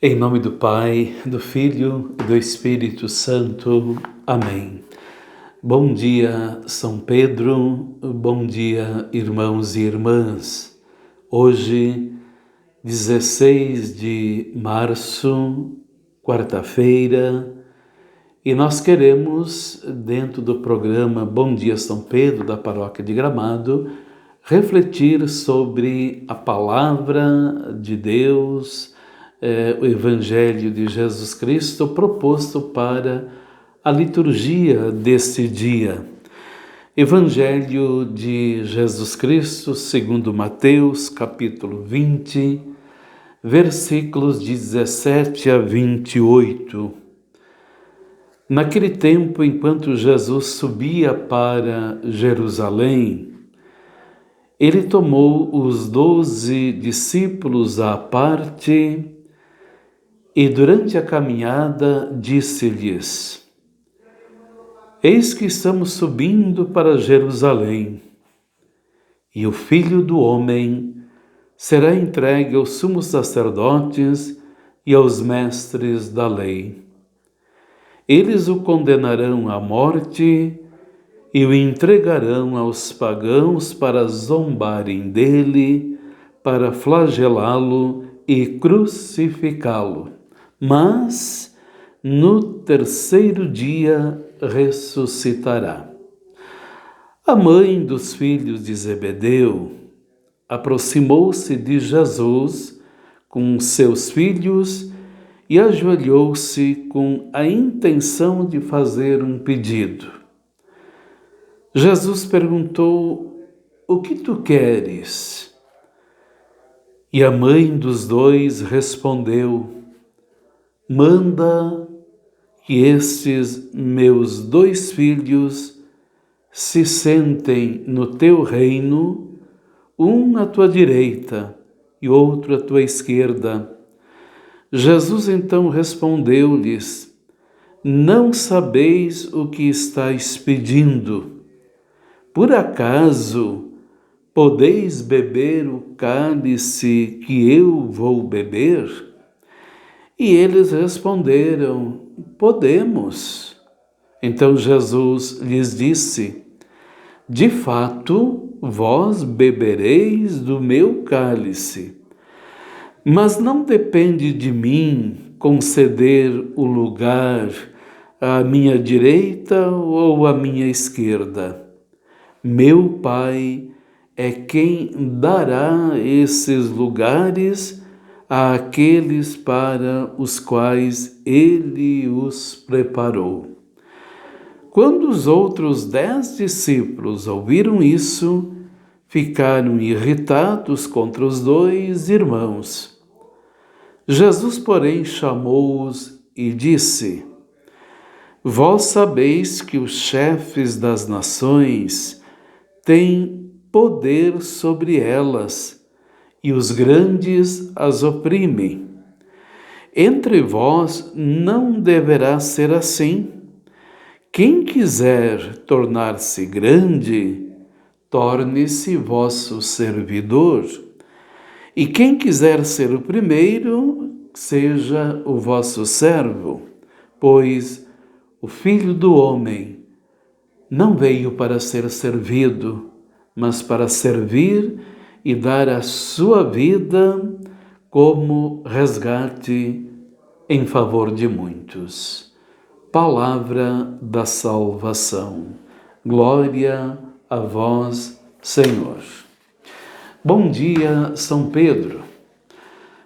Em nome do Pai, do Filho e do Espírito Santo. Amém. Bom dia, São Pedro. Bom dia, irmãos e irmãs. Hoje, 16 de março, quarta-feira, e nós queremos, dentro do programa Bom Dia São Pedro, da Paróquia de Gramado, refletir sobre a Palavra de Deus, o Evangelho de Jesus Cristo proposto para a liturgia deste dia. Evangelho de Jesus Cristo, segundo Mateus, capítulo 20, versículos de 17 a 28. Naquele tempo, enquanto Jesus subia para Jerusalém, ele tomou os 12 discípulos à parte e, durante a caminhada, disse-lhes: Eis que estamos subindo para Jerusalém, e o Filho do Homem será entregue aos sumos sacerdotes e aos mestres da lei. Eles o condenarão à morte e o entregarão aos pagãos para zombarem dele, para flagelá-lo e crucificá-lo. Mas no terceiro dia ressuscitará. A mãe dos filhos de Zebedeu aproximou-se de Jesus com seus filhos e ajoelhou-se com a intenção de fazer um pedido. Jesus perguntou: O que tu queres? E a mãe dos dois respondeu: Manda que estes meus 2 filhos se sentem no teu reino, um à tua direita e outro à tua esquerda. Jesus então respondeu-lhes: Não sabeis o que estáis pedindo. Por acaso podeis beber o cálice que eu vou beber? E eles responderam: Podemos. Então Jesus lhes disse: De fato, vós bebereis do meu cálice, mas não depende de mim conceder o lugar à minha direita ou à minha esquerda. Meu Pai é quem dará esses lugares àqueles para os quais ele os preparou. Quando os outros 10 discípulos ouviram isso, ficaram irritados contra os 2 irmãos. Jesus, porém, chamou-os e disse: Vós sabeis que os chefes das nações têm poder sobre elas, e os grandes as oprimem. Entre vós não deverá ser assim. Quem quiser tornar-se grande, torne-se vosso servidor. E quem quiser ser o primeiro, seja o vosso servo. Pois o Filho do Homem não veio para ser servido, mas para servir e dar a sua vida como resgate em favor de muitos. Palavra da salvação. Glória a vós, Senhor. Bom dia, São Pedro.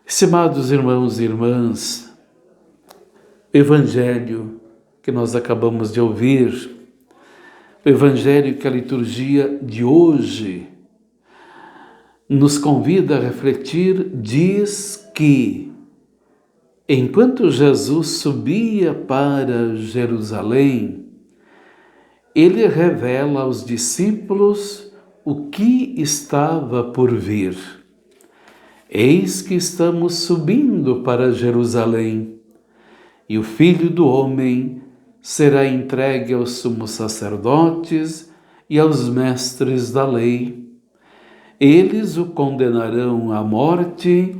Estimados irmãos e irmãs, o Evangelho que nós acabamos de ouvir, o Evangelho que a liturgia de hoje nos convida a refletir, diz que, enquanto Jesus subia para Jerusalém, ele revela aos discípulos o que estava por vir. Eis que estamos subindo para Jerusalém, e o Filho do Homem será entregue aos sumos sacerdotes e aos mestres da lei. Eles o condenarão à morte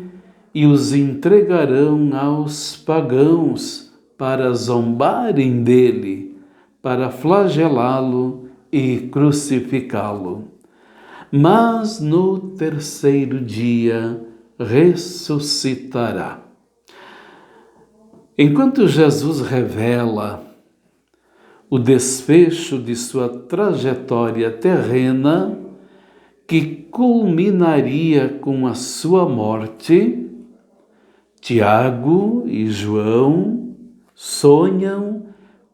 e os entregarão aos pagãos para zombarem dele, para flagelá-lo e crucificá-lo. Mas no terceiro dia ressuscitará. Enquanto Jesus revela o desfecho de sua trajetória terrena, que culminaria com a sua morte, Tiago e João sonham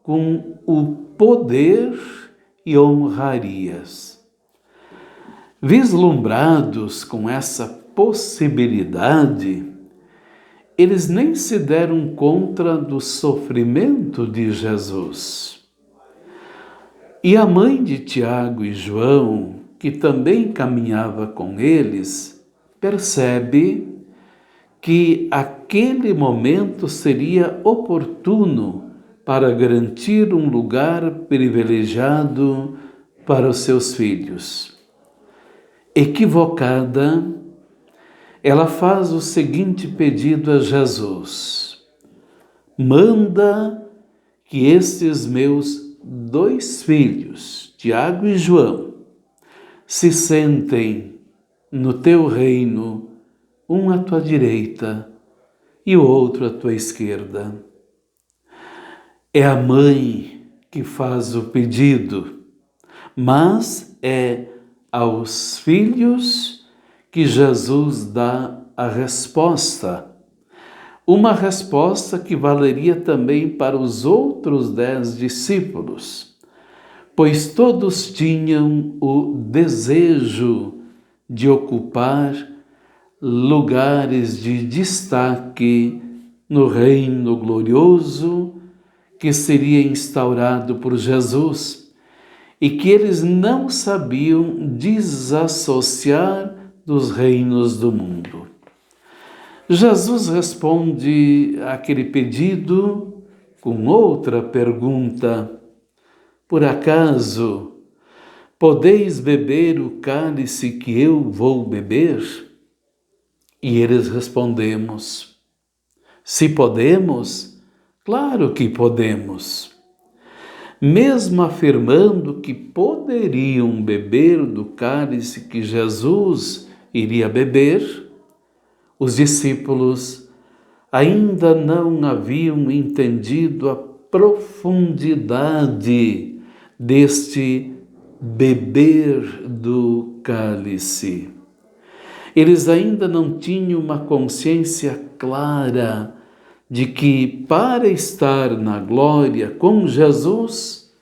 com o poder e honrarias. Vislumbrados com essa possibilidade, eles nem se deram conta do sofrimento de Jesus. E a mãe de Tiago e João, que também caminhava com eles, percebe que aquele momento seria oportuno para garantir um lugar privilegiado para os seus filhos. Equivocada, ela faz o seguinte pedido a Jesus: manda que estes meus 2 filhos, Tiago e João, se sentem no teu reino, um à tua direita e o outro à tua esquerda. É a mãe que faz o pedido, mas é aos filhos que Jesus dá a resposta. Uma resposta que valeria também para os outros 10 discípulos, pois todos tinham o desejo de ocupar lugares de destaque no reino glorioso que seria instaurado por Jesus e que eles não sabiam desassociar dos reinos do mundo. Jesus responde àquele pedido com outra pergunta: por acaso podeis beber o cálice que eu vou beber? E eles respondemos: se podemos, claro que podemos. Mesmo afirmando que poderiam beber do cálice que Jesus iria beber, os discípulos ainda não haviam entendido a profundidade deste beber do cálice. Eles ainda não tinham uma consciência clara de que, para estar na glória com Jesus,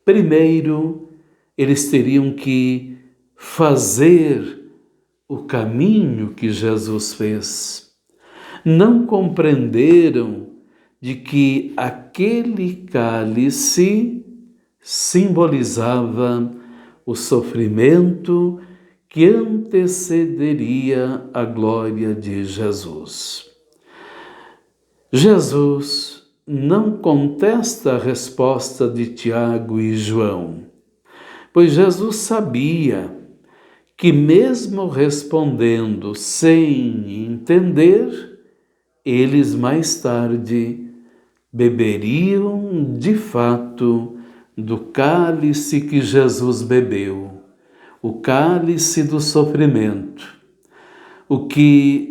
primeiro eles teriam que fazer o caminho que Jesus fez. Não compreenderam de que aquele cálice simbolizava o sofrimento que antecederia a glória de Jesus. Jesus não contesta a resposta de Tiago e João, pois Jesus sabia que, mesmo respondendo sem entender, eles mais tarde beberiam de fato do cálice que Jesus bebeu, o cálice do sofrimento, o que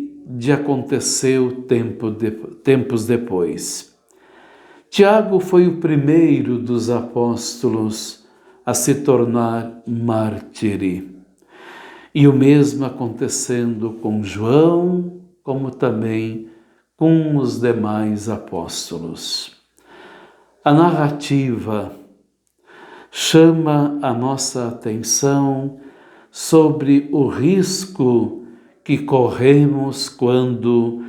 aconteceu tempos depois. Tiago foi o primeiro dos apóstolos a se tornar mártir. E o mesmo acontecendo com João, como também com os demais apóstolos. A narrativa chama a nossa atenção sobre o risco que corremos quando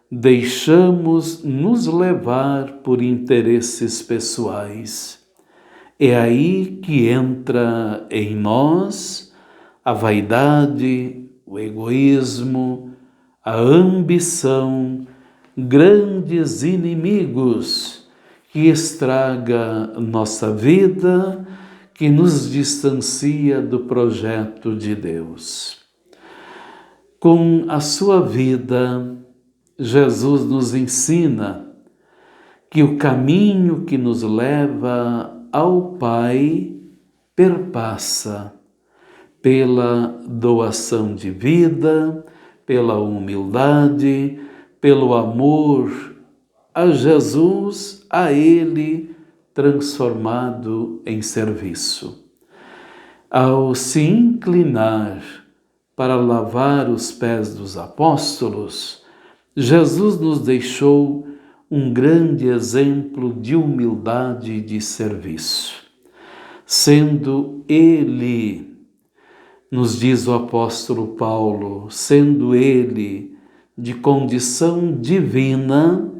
deixamos nos levar por interesses pessoais. É aí que entra em nós a vaidade, o egoísmo, a ambição, grandes inimigos que estraga nossa vida, que nos distancia do projeto de Deus. Com a sua vida, Jesus nos ensina que o caminho que nos leva ao Pai perpassa pela doação de vida, pela humildade, pelo amor a Jesus, a Ele transformado em serviço. Ao se inclinar para lavar os pés dos apóstolos, Jesus nos deixou um grande exemplo de humildade e de serviço. Sendo Ele, nos diz o apóstolo Paulo, sendo Ele de condição divina,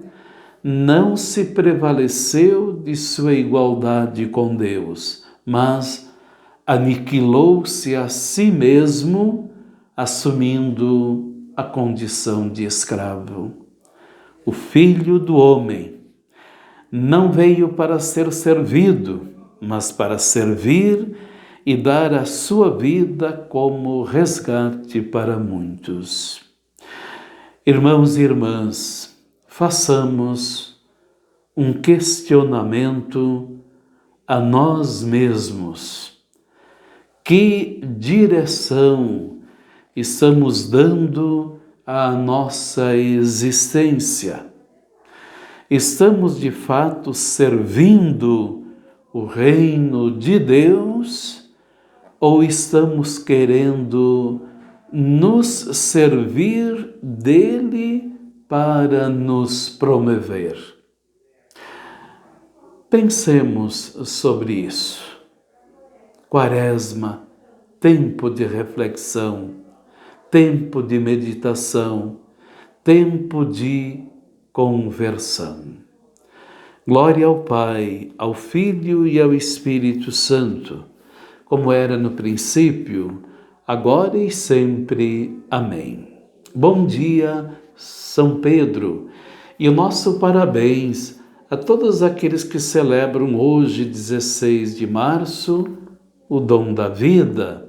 não se prevaleceu de sua igualdade com Deus, mas aniquilou-se a si mesmo, assumindo a condição de escravo. O Filho do Homem não veio para ser servido, mas para servir e dar a sua vida como resgate para muitos. Irmãos e irmãs, façamos um questionamento a nós mesmos. Que direção estamos dando à nossa existência? Estamos de fato servindo o reino de Deus ou estamos querendo nos servir dele para nos promover? Pensemos sobre isso. Quaresma, tempo de reflexão, tempo de meditação, tempo de conversão. Glória ao Pai, ao Filho e ao Espírito Santo, como era no princípio, agora e sempre. Amém. Bom dia, São Pedro, e o nosso parabéns a todos aqueles que celebram hoje, 16 de março, o dom da vida,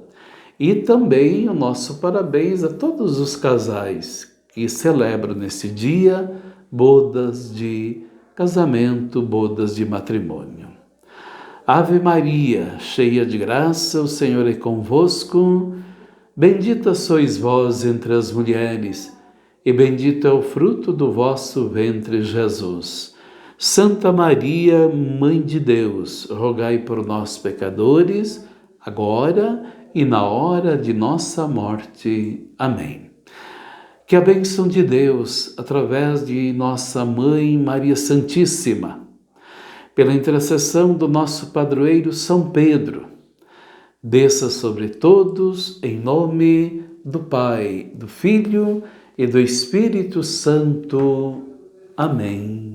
e também o nosso parabéns a todos os casais que celebram nesse dia bodas de casamento, bodas de matrimônio. Ave Maria, cheia de graça, o Senhor é convosco. Bendita sois vós entre as mulheres, e bendito é o fruto do vosso ventre, Jesus. Santa Maria, Mãe de Deus, rogai por nós, pecadores, agora e na hora de nossa morte. Amém. Que a bênção de Deus, através de nossa Mãe Maria Santíssima, pela intercessão do nosso padroeiro São Pedro, desça sobre todos, em nome do Pai, do Filho e do Espírito Santo. Amém.